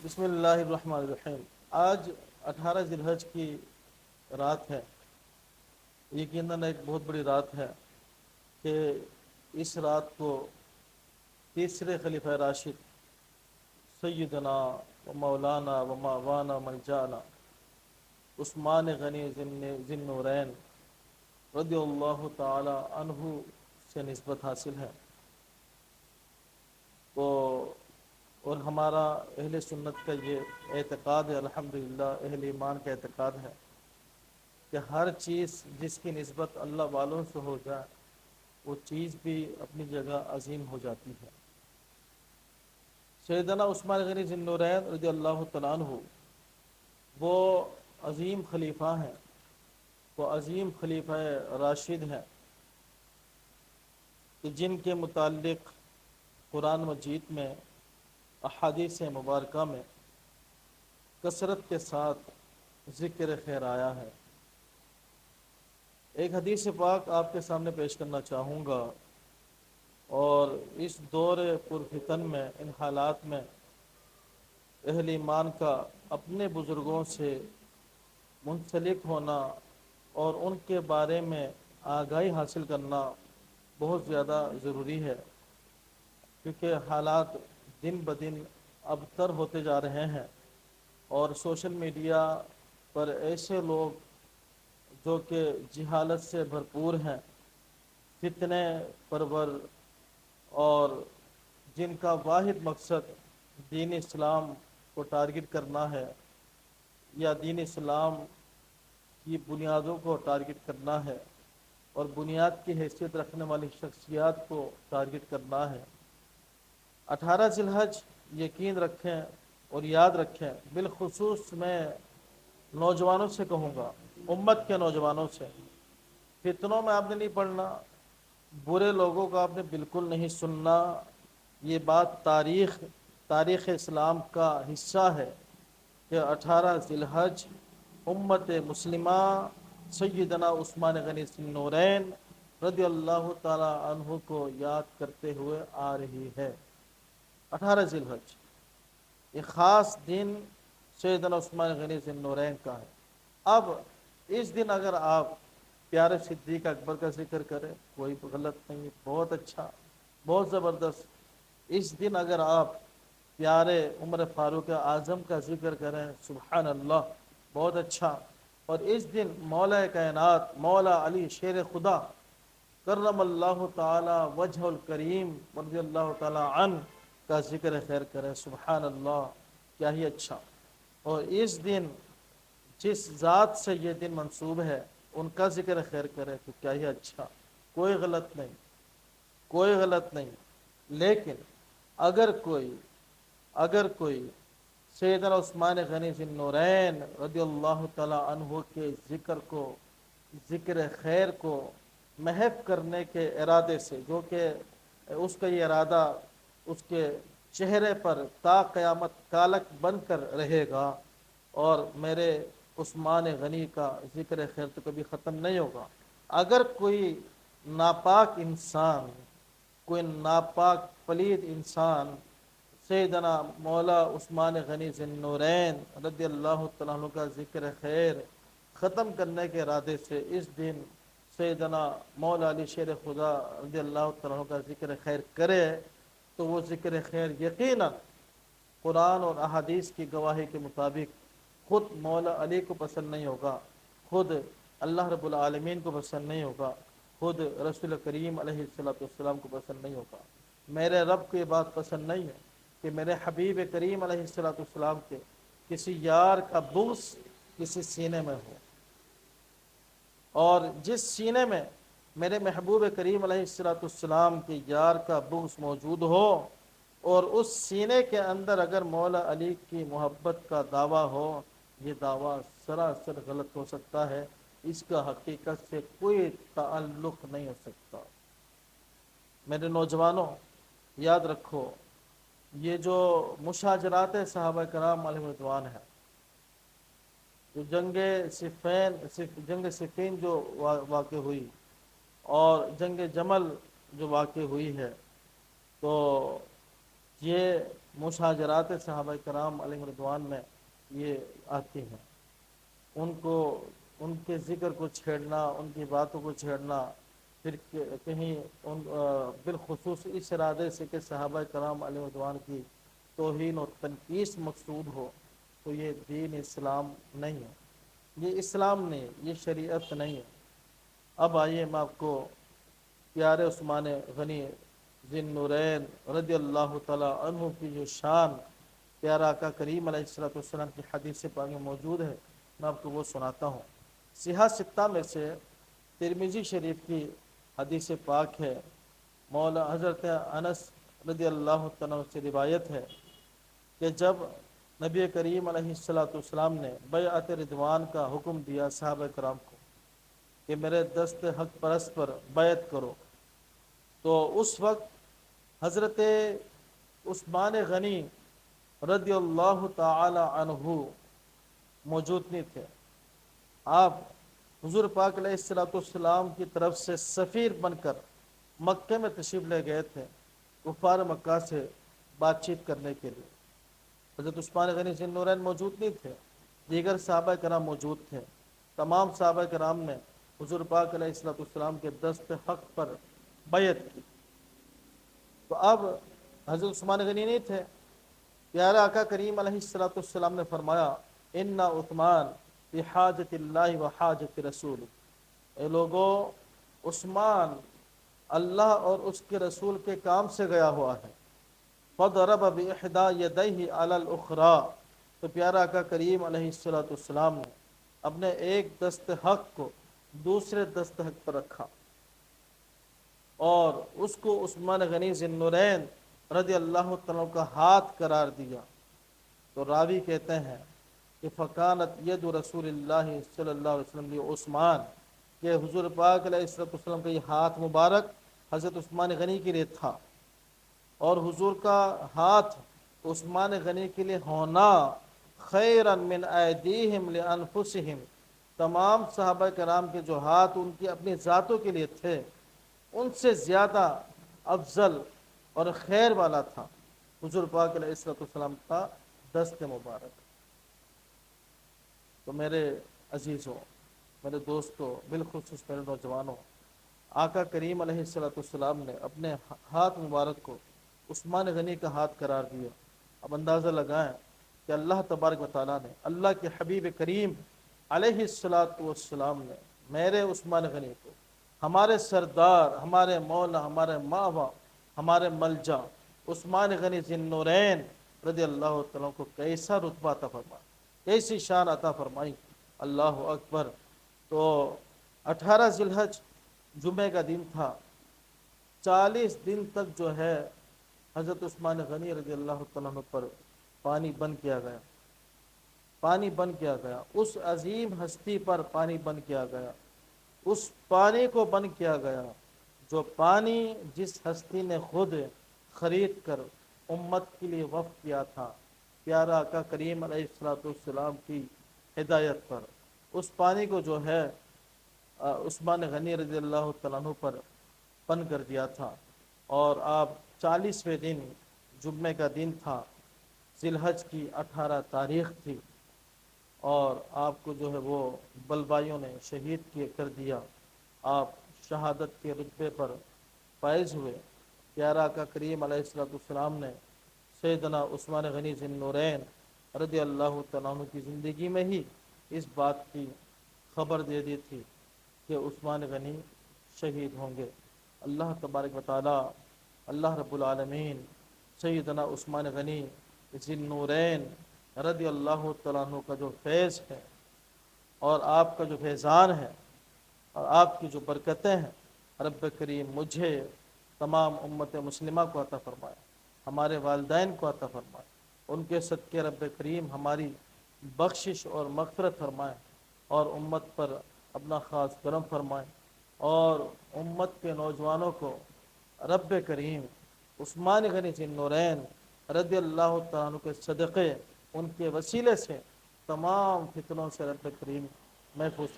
بسم اللہ الرحمن الرحیم۔ آج 18 ذی الحج کی رات ہے۔ یقیناً ایک بہت بڑی رات ہے کہ اس رات کو تیسرے خلیفہ راشد سیدنا و مولانا و ماوانا ملجانا عثمان غنی ذی النورین رضی اللہ تعالی عنہ سے نسبت حاصل ہے۔ تو اور ہمارا اہل سنت کا یہ اعتقاد ہے، الحمدللہ اہل ایمان کا اعتقاد ہے کہ ہر چیز جس کی نسبت اللہ والوں سے ہو جائے وہ چیز بھی اپنی جگہ عظیم ہو جاتی ہے۔ سیدنا عثمان غنی ذی النورین رضی اللہ تعالیٰ عنہ وہ عظیم خلیفہ ہیں، وہ عظیم خلیفہ راشد ہیں کہ جن کے متعلق قرآن مجید میں احادیث مبارکہ میں کثرت کے ساتھ ذکر خیر آیا ہے۔ ایک حدیث پاک آپ کے سامنے پیش کرنا چاہوں گا، اور اس دور پرفتن میں، ان حالات میں اہل ایمان کا اپنے بزرگوں سے منسلک ہونا اور ان کے بارے میں آگاہی حاصل کرنا بہت زیادہ ضروری ہے، کیونکہ حالات دن بدن ابتر ہوتے جا رہے ہیں، اور سوشل میڈیا پر ایسے لوگ جو کہ جہالت سے بھرپور ہیں، فتنے پرور، اور جن کا واحد مقصد دین اسلام کو ٹارگٹ کرنا ہے یا دین اسلام کی بنیادوں کو ٹارگٹ کرنا ہے اور بنیاد کی حیثیت رکھنے والی شخصیات کو ٹارگٹ کرنا ہے۔ 18 ذی الحج یقین رکھیں اور یاد رکھیں، بالخصوص میں نوجوانوں سے کہوں گا، امت کے نوجوانوں سے، فتنوں میں آپ نے نہیں پڑھنا، برے لوگوں کا آپ نے بالکل نہیں سننا۔ یہ بات تاریخ اسلام کا حصہ ہے کہ 18 ذی الحج امت مسلمہ سیدنا عثمان غنی ذی النورین رضی اللہ تعالی عنہ کو یاد کرتے ہوئے آ رہی ہے۔ 18 ذی الحج یہ خاص دن سیدنا عثمان غنی ذی النورین کا ہے۔ اب اس دن اگر آپ پیارے صدیق اکبر کا ذکر کریں کوئی غلط نہیں، بہت اچھا، بہت زبردست۔ اس دن اگر آپ پیارے عمر فاروق اعظم کا ذکر کریں، سبحان اللہ، بہت اچھا۔ اور اس دن مولا کائنات مولا علی شیر خدا کرم اللہ تعالی وجہ الکریم رضی اللہ تعالی عنہ کا ذکر خیر کریں، سبحان اللہ، کیا ہی اچھا۔ اور اس دن جس ذات سے یہ دن منسوب ہے ان کا ذکر خیر کرے تو کیا ہی اچھا، کوئی غلط نہیں، کوئی غلط نہیں۔ لیکن اگر کوئی سیدنا عثمان غنی ذی النورین رضی اللہ تعالی عنہ کے ذکر خیر کو محو کرنے کے ارادے سے، جو کہ اس کا یہ ارادہ اس کے چہرے پر تا قیامت کالک بن کر رہے گا، اور میرے عثمان غنی کا ذکر خیر تو کبھی ختم نہیں ہوگا۔ اگر کوئی ناپاک انسان، کوئی ناپاک پلید انسان سیدنا مولا عثمان غنی ذی النورین رضی اللہ تعالیٰ عنہ کا ذکر خیر ختم کرنے کے ارادے سے اس دن سیدنا مولا علی شیر خدا رضی اللہ تعالیٰ عنہ کا ذکر خیر کرے تو وہ ذکر خیر یقیناً قرآن اور احادیث کی گواہی کے مطابق خود مولا علی کو پسند نہیں ہوگا، خود اللہ رب العالمین کو پسند نہیں ہوگا، خود رسول کریم علیہ السلام کو پسند نہیں ہوگا۔ میرے رب کو یہ بات پسند نہیں ہے کہ میرے حبیب کریم علیہ السلام کے کسی یار کا بغض کسی سینے میں ہو، اور جس سینے میں میرے محبوب کریم علیہ السلام کے یار کا بغض موجود ہو، اور اس سینے کے اندر اگر مولا علی کی محبت کا دعویٰ ہو، یہ دعویٰ سراسر غلط ہو سکتا ہے، اس کا حقیقت سے کوئی تعلق نہیں ہو سکتا۔ میرے نوجوانوں یاد رکھو، یہ جو مشاجرات صحابہ کرام علیہ رضوان ہے، جو جنگ صفین جو واقع ہوئی اور جنگ جمل جو واقع ہوئی ہے، تو یہ مشاجرات صحابہ کرام علیہ رضوان میں یہ آتی ہیں۔ ان کو ان کے ذکر کو چھیڑنا، ان کی باتوں کو چھیڑنا، پھر کہیں بالخصوص اس ارادے سے کہ صحابہ کرام علیہ رضوان کی توہین و تنقیص مقصود ہو، تو یہ دین اسلام نہیں ہے، یہ اسلام نہیں ہے، یہ شریعت نہیں ہے۔ اب آئیے میں آپ کو پیارے عثمان غنی ذی النورین رضی اللہ تعالی عنہ کی جو شان پیارا آقا کریم علیہ السلام کی حدیث پاک میں موجود ہے، میں آپ کو وہ سناتا ہوں۔ صحاح ستہ میں سے ترمذی شریف کی حدیث پاک ہے، مولا حضرت انس رضی اللہ تعالیٰ سے روایت ہے کہ جب نبی کریم علیہ السلام نے بیعت رضوان کا حکم دیا صحابہ کرام کو کہ میرے دست حق پرست پر بیعت کرو، تو اس وقت حضرت عثمان غنی رضی اللہ تعالی عنہ موجود نہیں تھے۔ آپ حضور پاک علیہ السلام کی طرف سے سفیر بن کر مکہ میں تشریف لے گئے تھے کفار مکہ سے بات چیت کرنے کے لیے۔ حضرت عثمان غنی ذی النورین موجود نہیں تھے، دیگر صحابہ کرام موجود تھے۔ تمام صحابہ کرام نے حضور پاک علیہ السلام کے دست حق پر بیعت کی۔ تو اب حضرت عثمان غنی نہیں تھے، پیارے آقا کریم علیہ السلام نے فرمایا ان عثمان بحاجت اللہ و حاجت رسول، اے لوگو عثمان اللہ اور اس کے رسول کے کام سے گیا ہوا ہے۔ فضرب باحدى يديه على الاخرى، تو پیارا آقا کریم علیہ السلام نے اپنے ایک دست حق کو دوسرے دست حق پر رکھا اور اس کو عثمان غنی ذی النورین رضی اللہ تعالیٰ کا ہاتھ قرار دیا۔ تو راوی کہتے ہیں کہ فکانت ید رسول اللہ صلی اللہ علیہ وسلم عثمان، کہ حضور پاک علیہ السلام کا یہ ہاتھ مبارک حضرت عثمان غنی کے لیے تھا، اور حضور کا ہاتھ عثمان غنی کے لیے ہونا خیرا من ایدیہم لانفسہم، تمام صحابہ کرام کے جو ہاتھ ان کی اپنی ذاتوں کے لیے تھے ان سے زیادہ افضل اور خیر والا تھا حضور پاک علیہ السلام کا دست مبارک۔ تو میرے عزیزوں، میرے دوستوں، بالخصوص میرے نوجوانوں، آقا کریم علیہ السلام نے اپنے ہاتھ مبارک کو عثمان غنی کا ہاتھ قرار دیا۔ اب اندازہ لگائیں کہ اللہ تبارک و تعالیٰ نے، اللہ کے حبیب کریم علیہ السلام نے میرے عثمان غنی کو، ہمارے سردار، ہمارے مولا، ہمارے ماوا، ہمارے ملجا عثمان غنی ذی النورین رضی اللہ تعالیٰ کو کیسا رتبہ عطا فرمایا، کیسی شان عطا فرمائی، اللہ اکبر۔ تو 18 ذی الحج جمعہ کا دن تھا، 40 دن تک جو ہے حضرت عثمان غنی رضی اللہ تعالیٰ پر پانی بند کیا گیا، پانی بند کیا گیا، اس عظیم ہستی پر پانی بند کیا گیا، اس پانی کو بند کیا گیا جو پانی جس ہستی نے خود خرید کر امت کے لیے وقف کیا تھا پیارا آقا کریم علیہ السلام کی ہدایت پر۔ اس پانی کو جو ہے عثمان غنی رضی اللہ تعالیٰ عنہ پر بند کر دیا تھا، اور آپ 40ویں دن جمعہ کا دن تھا، ذی الحج کی 18 تاریخ تھی، اور آپ کو جو ہے وہ بلبائیوں نے شہید کر دیا، آپ شہادت کے رتبے پر فائز ہوئے۔ پیارا آقا کریم علیہ السلام نے سیدنا عثمان غنی ذی النورین رضی اللہ تعالیٰ عنہ کی زندگی میں ہی اس بات کی خبر دے دی تھی کہ عثمان غنی شہید ہوں گے۔ اللہ تبارک و تعالی، اللہ رب العالمین سیدنا عثمان غنی ذی النورین رضی اللہ تعالیٰ عنہ کا جو فیض ہے اور آپ کا جو فیضان ہے اور آپ کی جو برکتیں ہیں، رب کریم مجھے تمام امت مسلمہ کو عطا فرمائے، ہمارے والدین کو عطا فرمائے، ان کے صدقے رب کریم ہماری بخشش اور مغفرت فرمائے، اور امت پر اپنا خاص کرم فرمائے، اور امت کے نوجوانوں کو رب کریم عثمان غنی ذی النورین رضی اللہ تعالیٰ عنہ کے صدقے، ان کے وسیلے سے تمام فتنوں سے رب کریم محفوظ